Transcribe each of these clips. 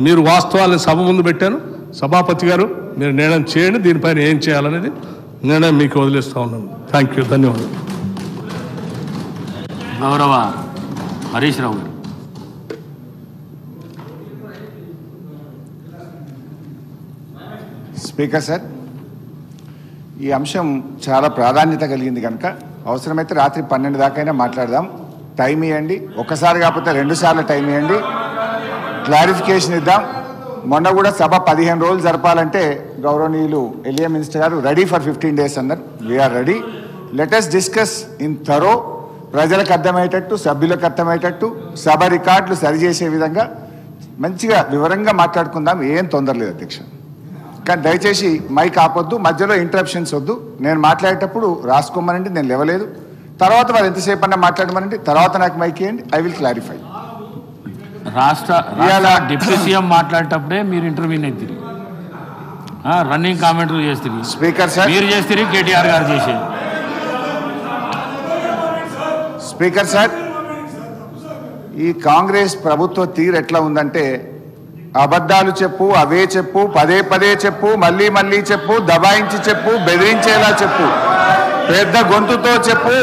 మీరు వాస్తవాలను సభ ముందు పెట్టాను. సభాపతి గారు మీరు నిర్ణయం చేయండి, దీనిపైన ఏం చేయాలనేది నిర్ణయం మీకు వదిలేస్తూ ఉన్నాను. థ్యాంక్ యూ, ధన్యవాదాలు. గౌరవ హరీష్ రావు గారు. స్పీకర్ సార్, ఈ అంశం చాలా ప్రాధాన్యత కలిగింది కనుక అవసరమైతే రాత్రి 12 దాకైనా మాట్లాడదాం. టైం ఇవ్వండి, ఒక్కసారి కాకపోతే 2 సార్లు టైం ఇవ్వండి, క్లారిఫికేషన్ ఇద్దాం. మొన్న కూడా సభ 15 రోజులు జరపాలంటే గౌరవనీయులు ఎల్ఏ మినిస్టర్ గారు రెడీ ఫర్ 15 days అన్నారు. We are ready. Let's discuss in thorough, ప్రజలకు అర్థమయ్యేటట్టు, సభ్యులకు అర్థమయ్యేటట్టు, సభ రికార్డులు సరిచేసే విధంగా మంచిగా వివరంగా మాట్లాడుకుందాం. ఏం తొందర లేదు అధ్యక్ష. కానీ దయచేసి మైక్ ఆపొద్దు, మధ్యలో ఇంటరప్షన్స్ వద్దు. నేను మాట్లాడేటప్పుడు రాసుకోమనండి, నేను లేవలేదు. తర్వాత వారు ఎంతసేపు అన్నా మాట్లాడమనండి, తర్వాత నాకు మైక్ ఇవ్వండి, ఐ విల్ క్లారిఫై. రాష్ట్ర డిప్యూటీ సీఎం మాట్లాడేటప్పుడే మీరు ఇంటర్వ్యూని ఎత్తిరి, రన్నింగ్ కామెంటరీ చేస్తుంది. స్పీకర్ సార్, మీరు చేస్తుంది, కేటీఆర్ గారు చేసేది. స్పీకర్ సార్, ఈ కాంగ్రెస్ ప్రభుత్వ తీరు ఎట్లా ఉందంటే, అబద్ధాలు చెప్పు, అవే చెప్పు, పదే పదే చెప్పు, మళ్ళీ మళ్ళీ చెప్పు, దబాయించి చెప్పు, బెదిరించేలా చెప్పు, పెద్ద గొంతుతో చెప్పు,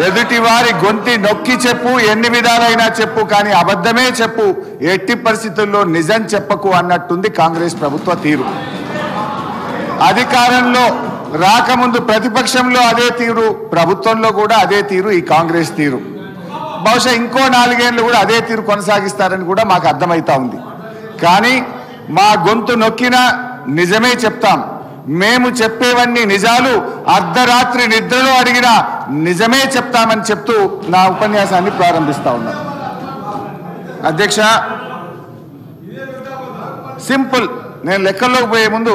ఎదుటి వారి గొంతి నొక్కి చెప్పు, ఎన్ని విధాలైనా చెప్పు, కానీ అబద్ధమే చెప్పు, ఎట్టి పరిస్థితుల్లో నిజం చెప్పకు అన్నట్టుంది కాంగ్రెస్ ప్రభుత్వ తీరు. అధికారంలో రాకముందు ప్రతిపక్షంలో అదే తీరు, ప్రభుత్వంలో కూడా అదే తీరు ఈ కాంగ్రెస్ తీరు. బహుశా ఇంకో 4 ఏళ్ళు కూడా అదే తీరు కొనసాగిస్తారని కూడా మాకు అర్థమవుతా ఉంది. కానీ మా గొంతు నొక్కినా నిజమే చెప్తాం. మేము చెప్పేవన్నీ నిజాలు, అర్ధరాత్రి నిద్రలో అడిగినా నిజమే చెప్తామని చెప్తూ నా ఉపన్యాసాన్ని ప్రారంభిస్తా ఉన్నాను. అధ్యక్ష, సింపుల్. నేను లెక్కల్లోకి పోయే ముందు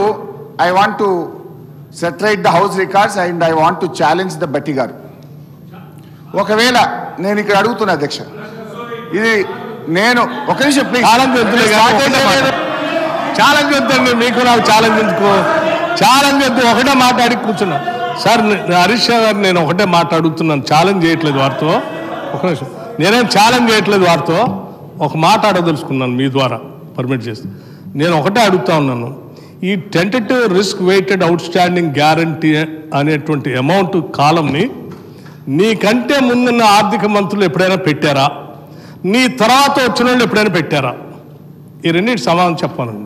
I want to set right the house records and I want to challenge the బట్టి గారు. ఒకవేళ నేను ఇక్కడ అడుగుతున్నా అధ్యక్ష, ఇది నేను ఒక నిమిషం ప్లీజ్. ఛాలెంజ్ వద్దండి, మీకు నాకు ఛాలెంజ్ ఎందుకు? ఛాలెంజ్ వద్దు, ఒకటే మాట అడిగి కూర్చున్నా. సార్ హరీష్ గారు, నేను ఒకటే మాట అడుగుతున్నాను, ఛాలెంజ్ చేయట్లేదు వారితో. ఒక నిమిషం, నేనేం ఛాలెంజ్ చేయట్లేదు వారితో, ఒక మాట అడగదలుచుకున్నాను మీ ద్వారా పర్మిట్ చేసి. నేను ఒకటే అడుగుతా ఉన్నాను, ఈ tentative risk weighted outstanding guarantee అనేటువంటి అమౌంట్ కాలంని నీకంటే ముందున్న ఆర్థిక మంత్రులు ఎప్పుడైనా పెట్టారా? నీ తర్వాత వచ్చిన వాళ్ళు ఎప్పుడైనా పెట్టారా? ఈ రెండింటి సమాధానం చెప్పానండి.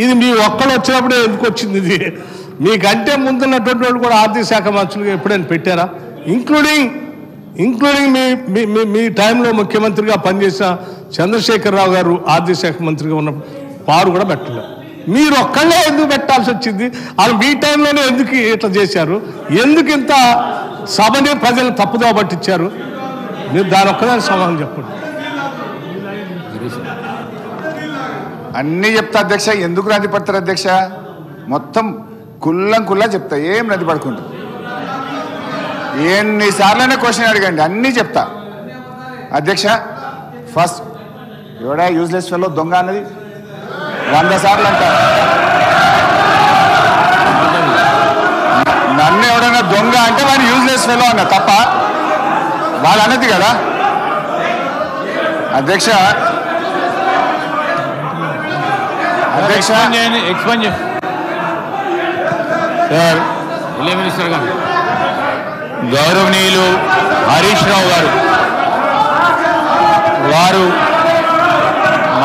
ఇది మీ ఒక్కళ్ళు వచ్చినప్పుడే ఎందుకు వచ్చింది? ఇది మీకంటే ముందున్నటువంటి వాళ్ళు కూడా ఆర్థిక శాఖ మంత్రులుగా ఎప్పుడైనా పెట్టారా? ఇంక్లూడింగ్ మీ టైంలో ముఖ్యమంత్రిగా పనిచేసిన చంద్రశేఖరరావు గారు ఆర్థిక శాఖ మంత్రిగా ఉన్నప్పుడు వారు కూడా పెట్టలేదు. మీరు ఒక్కళ్ళే ఎందుకు పెట్టాల్సి వచ్చింది? వాళ్ళు మీ టైంలోనే ఎందుకు ఇట్లా చేశారు? ఎందుకు ఇంత సభని ప్రజలు తప్పుదో పట్టించారు? మీరు దాని ఒక్కదానికి సమాధానం చెప్పండి. అన్నీ చెప్తా అధ్యక్ష. ఎందుకు నది పడతారు అధ్యక్ష? మొత్తం కుల్లా చెప్తా, ఏం నది పడుకుంటా. ఎన్నిసార్లైనా క్వశ్చన్ అడగండి, అన్నీ చెప్తా అధ్యక్ష. ఫస్ట్, ఎవడా యూజ్లెస్ ఫెలో దొంగ అన్నది 100 సార్లు అంట. నన్ను ఎవడన్నా దొంగ అంటే వాడు యూజ్లెస్ ఫెలో అన్న తప్ప వాళ్ళు అన్నది కదా అధ్యక్ష. సార్, మినిస్టర్ గారు, గౌరవనీయులు హరీష్ రావు గారు వారు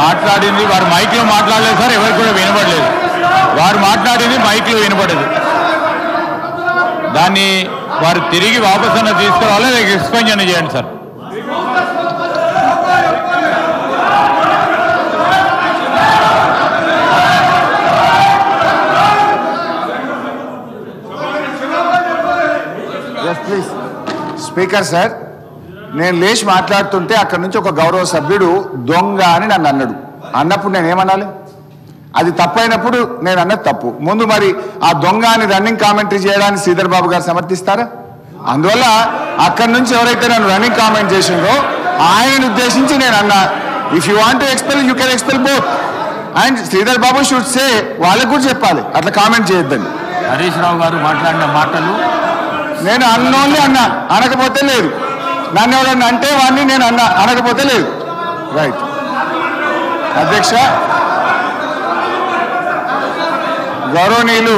మాట్లాడింది, వారు మైక్లో మాట్లాడలేదు సార్, ఎవరికి కూడా వినపడలేదు. వారు మాట్లాడింది మైక్లో వినపడదు. దాన్ని వారు తిరిగి వాపస్ అన్న తీసుకురావాలి, ఎక్స్ప్లెయిన్ చేయండి సార్. ప్లీజ్. స్పీకర్ సార్, నేను లేచి మాట్లాడుతుంటే అక్కడి నుంచి ఒక గౌరవ సభ్యుడు దొంగ అని నన్ను అన్నాడు. అన్నప్పుడు నేనేమనాలి? అది తప్పైనప్పుడు నేను అన్నది తప్పు. ముందు మరి ఆ దొంగ అని రన్నింగ్ కామెంటరీ చేయడానికి శ్రీధర్ బాబు గారు సమర్థిస్తారా? అందువల్ల అక్కడి నుంచి ఎవరైతే నన్ను రన్నింగ్ కామెంట్ చేసిండ్రో ఆయన ఉద్దేశించి నేను అన్నా, if you want to expel you can expel both. And Sridhar Babu should say, వాళ్ళకు కూడా చెప్పాలి అట్లా కామెంట్ చేయొద్దని. హరీష్ రావు గారు మాట్లాడిన మాటలు నేను అన్నోన్లీ అన్నా, అనకపోతే లేదు. నన్ను ఎవరన్నా అంటే వాడిని నేను అన్నా, అనకపోతే లేదు. రైట్ అధ్యక్ష, గౌరవనీయులు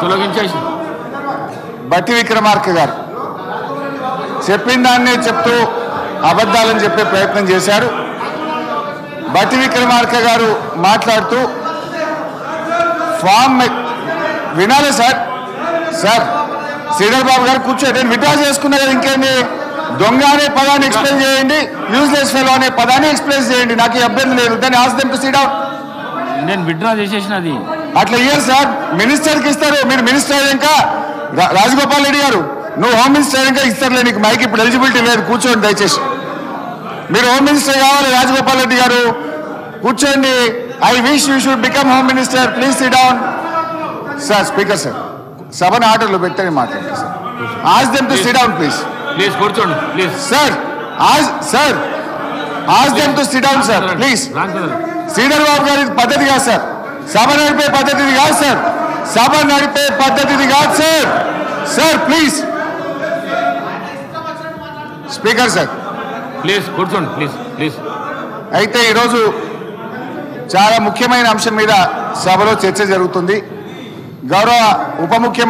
తొలగించేసి బట్టి విక్రమార్క గారు చెప్పిన దాన్నే చెప్తూ అబద్ధాలని చెప్పే ప్రయత్నం చేశారు. బట్టి విక్రమార్క గారు మాట్లాడుతూ ఫామ్ వినాలి సార్. సార్ శ్రీధర్ బాబు గారు కూర్చో, నేను విడ్రా చేసుకున్నా కదా, ఇంకేంటి? దొంగ అనే పదాన్ని ఎక్స్ప్లెయిన్ చేయండి, యూజ్లెస్ ఫెలో అనే పదాన్ని ఎక్స్ప్లెయిన్ చేయండి, నాకు ఇబ్బంది లేదు. దాన్ని ఆస్ దెమ్ టు సిట్ డౌన్. నేను విత్డ్రా చేసేసినది అట్లా ఇయ్యారు సార్, మినిస్టర్కి ఇస్తారు. మీరు మినిస్టర్ ఇంకా రాజగోపాల్ రెడ్డి గారు, నువ్వు హోమ్ మినిస్టర్ ఇంకా ఇస్తారులే, నీకు మైక్ ఇప్పుడు ఎలిజిబిలిటీ లేదు, కూర్చోండి దయచేసి. మీరు హోమ్ మినిస్టర్ కావాలి రాజగోపాల్ రెడ్డి గారు, కూర్చోండి. I wish you should become home minister, please sit down. Sir speaker sir, సభను ఆర్డర్లో పెట్టని మాట్లాడండి sir. Ask them to sit down please. Please కూర్చోండి please. Sir ask them to sit down sir please. Sridhar Babu గారి పద్ధతి కాదు సార్, సభ నడిపే పద్ధతిది కాదు సార్, సభ నడిపే పద్ధతిది కాదు sir. Sir please. Speaker sir please కూర్చోండి ప్లీజ్ ప్లీజ్. అయితే ఈరోజు చాలా ముఖ్యమైన అంశం మీద సభలో చర్చ జరుగుతుంది. గౌరవ ఉప ముఖ్యమంత్రి